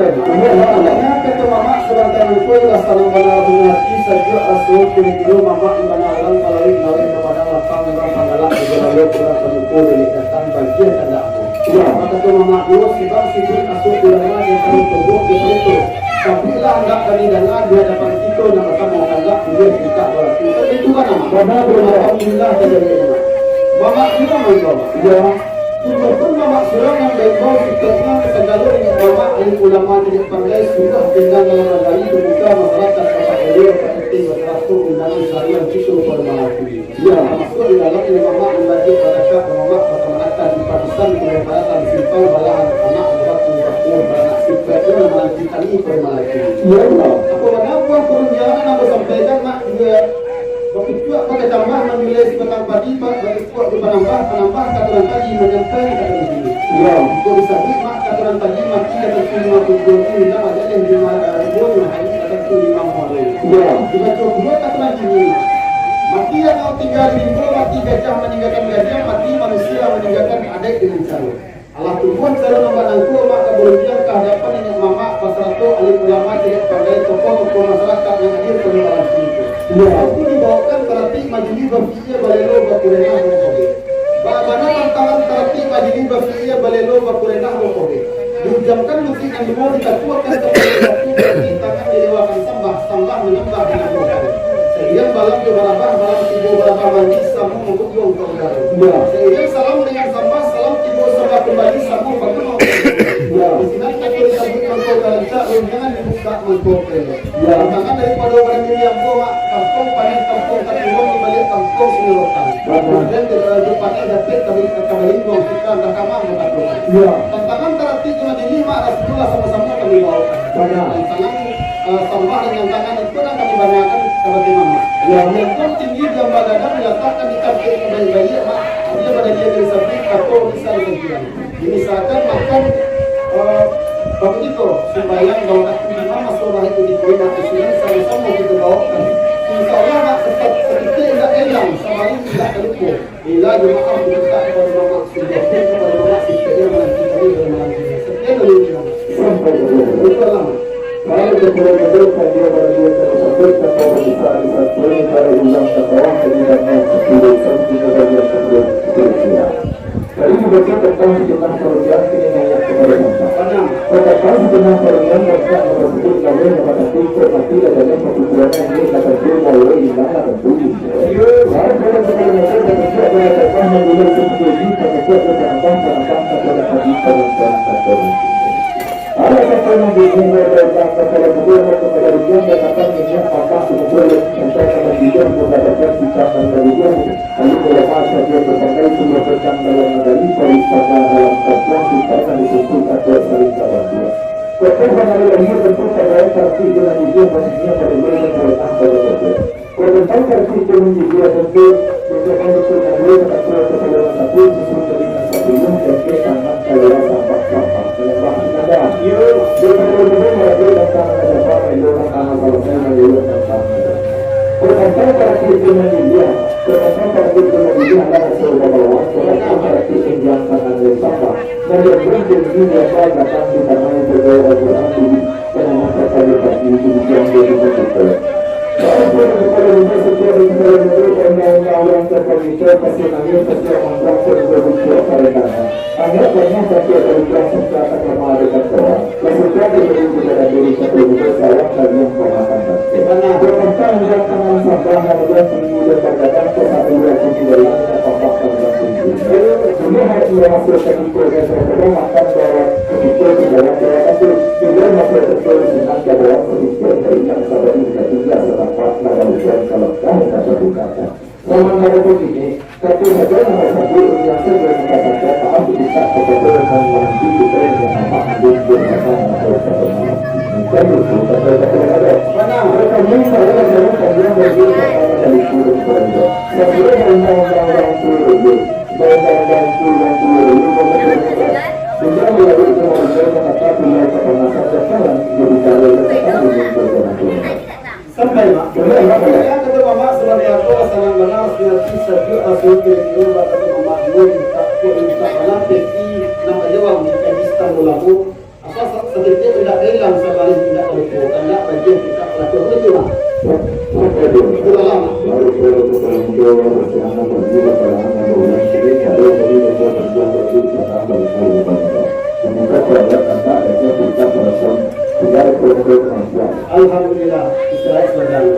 sampai makanya kata mama sedangkan kue laksana benar hati saja asal kini mama ibadah melalui kepada lapang orang panggalan berlalu kurang penukul dari datang bagian tanda aku. Ya, maka tu mama dulu sebab situ asal kuranglah yang perlu tubuh itu. Tapi lah enggak kami dengar di hadapan kita nama kamu enggak dia kita berarti itu kan nama. Benar benar alhamdulillah terjadi. Mama juga mengatakan. Ya. Walaupun mama surah yang baik-baik sikapnya segala yang mama alim ulama tidak pandai sudah dengan mengenali membuka masyarakat kepada beliau seperti waktu undangan syariah itu bermalaku. Ya, masuk di dalam ini mama membagi barakat mama berkemanatan di Pakistan keberatan simpel balahan anak waktu beranak sifat itu melanjutkan ini bermalaku. Ya Allah. Aku menapa perjalanan aku sampaikan mak juga. Waktu itu pakai tambah menilai sebatang padi pak, waktu itu penambah katuran tadi menyampaikan katuran ini. Ya, itu bisa mak katuran tadi mati kata 50 ini dah ada yang 5 ribu hari kata 5 hari. Ya, juga coba katuran ini. Mati yang kau tinggal minggu, mati gajah meninggalkan gajah, mati manusia meninggalkan adik dengan cara. Allah Tuhan cara membanangku mak keberuntungan kehadapan dengan mama pasarato alim ulama tidak pandai tokoh-tokoh masyarakat yang hadir pada malam itu. Ya, aku dibawakan terapi majlis berfikir balelo bakurenah berkobe. Bagaimana tantangan terapi majlis berfikir balelo bakurenah berkobe. Diucapkan musik yang dimau ditakuakan kepada waktu tangan dilewakan sambah menambah dengan berkobe. Sehingga balam berabah balam tibu berabah mandi samu mengukyong keudara. Ya, sehingga salam dengan sambah salam tibu sambah kembali samu mengukyong. Ya, di sini kita disebut mangkok galanca jangan dibuka mangkok. Ya, tangan daripada orang yang bawa kampung panen kampung katiwang dibalik kampung seluruhan. Kemudian depannya dapat kembali buang kita dah kamar berkaturan. Ya, tantangan terapi cuma di 5 Rasulullah sama-sama kami bawakan. Tantangan sambah dengan tangan itu kan kami banggakan kepada mama. Ya, yang tinggi gambar dadang diletakkan di kaki bayi-bayi mak. Dia pada dia dari sapi atau misal kemudian. Misalkan makan begitu sembahyang bawa kaki lima masalah itu di poin atas ini sama-sama kita bawakan. Insya Allah nak tetap seperti tidak elang sama ini tidak terlupa. Bila jemaah kita kepada mama sudah kepada mama setiap menanti kami bermalam. Setiap menanti itu lama. Kalau kita berdoa dia berdoa tersebut tanpa besar satu ini pada ulang tahun kemudiannya sudah sampai kepada sebelum berikutnya. Kali ini berkata tentang tentang perubahan ini yang kepada mana? Perkataan tentang perubahan mereka tersebut namanya kepada tiga mati dan pertujuan ini akan dimulai di mana tertulis. Lalu pada sekali mereka berkata berkata mengulang seperti ini terkait dengan kepada hadis dan ada kata yang diingat tentang kepada kedua kepada religion dan akan menyiap apakah kemudian tentang religion mendapatkan ucapan religion lalu berlepas saja berbagai sumber tentang dalam negeri pariwisata dalam kampung karena disebut atau saling kawan. Pertama kali ini tentu saya terkait dengan religion maksudnya pada bulan berlepas pada waktu. Tentang terkait dengan religion tentu berdasarkan keterangan atau keterangan satu sesuai dengan satu yang sangat kaya sampah. Dia betul-betul melakukan apa yang dilakukan oleh Allah. Pertama kali dengan dia, pertama kali dengan dia adalah sebuah bawah, pertama kali yang sangat besar. Dan yang berikut dia datang di tanah yang berbeda berarti karena masa kali itu yang betul-betul. Kalau kita setiap orang terpaksa pasti nanti pasti orang berbuat mereka. Hanya banyak saja dari proses kata kemarin kata. Maksudnya diberi kepada diri satu bukan saya dan yang pemakan. Karena berkata yang tangan sampah kemudian kemudian berkata satu dua kunci dari apakah dan kunci. Semua hati yang masuk ke proses terkadang akan bawa ketika dalam tapi juga masuk ke proses dengan dalam ketika dari yang sabar juga setelah lalu kalau kamu dapat berkata. Selama mereka ini, tapi saja nomor satu yang saya berkata maaf bisa kebetulan yang kita yang apa yang berkata atau kata dan itu kata-kata mana mereka minta mereka yang berbeda dari surat berada. Sebelum orang-orang itu dan sudah melalui kemudian kata punya kata sekarang jadi kalau sampai mak, ya kata mama sebagai aku sangat benar sudah bisa asal itu kata mama dulu tak boleh tak benar tapi nama jawab di Pakistan lalu asal sakitnya tidak hilang sekali tidak terlupakan tidak bagian kita pelakukan itu lah. Sudah lama. Baru dalam doa bersama berdua pada anak bulan ini ada bagi doa berjuang bersama bersama. Semoga pada kata ada kita bersama tidak perlu masalah. Alhamdulillah Israel sedang